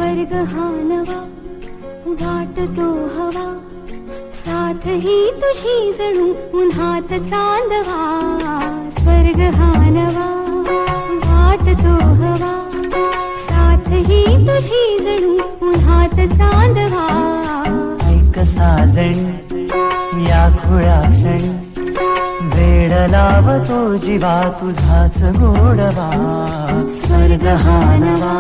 स्वर्ग हा नवा वाटतो हवा, साथ ही तुझी जणू उन्हात चांदवा. स्वर्ग हा नवा वाटतो हवा, साथ ही तुझी जणू उन्हात चांदवा. ऐक साजणी या खुळ्या क्षणी, वेड लावतो जीवा तुझाच गोडवा. स्वर्ग हा नवा.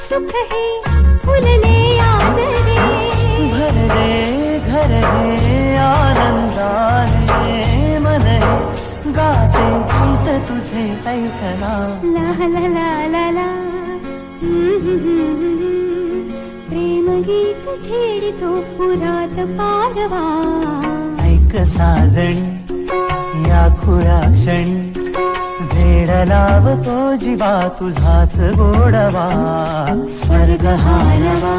सुख है फुलले आजरे, भरले घर हे आनंदाने. मन हे गाते गीत तुझे ऐकला. ला ला ला ला ला. प्रेम गीत छेडितो पुरात पारवा. ऐक साजणी या खुळ्या क्षणी, वेड लावतो जीवा तुझाच गोडवा. स्वर्ग हा नवा.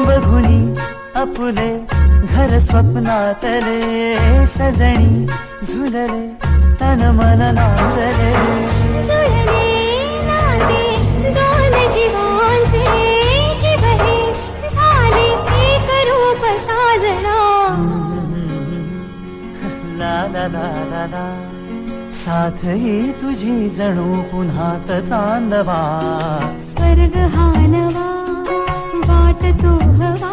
बघुनी आपुले घर स्वप्नातले, सजणी झुलले तन मन नाचले. जुळले नाते दोन जीवांचे, जीव हे झाले एक रूप साजना. ला ला ला ला ला. साथ ही तुझी जणू पुन्हात चांदवा. स्वर्ग हा नवा वाटतो हवा,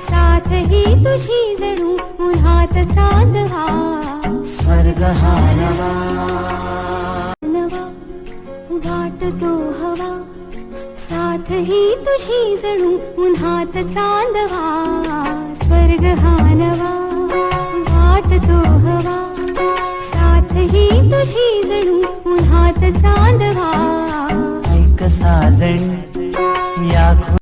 साथ ही तुझी जणू उन्हात चांदवा. स्वर्ग हा नवा. नवा वाटतो हवा, साथ ही तुझी जणू उन्हात चांदवा. स्वर्ग हा नवा वाटतो हवा, साथ ही तुझी जणू उन्हात चांदवा. ऐक साजणी या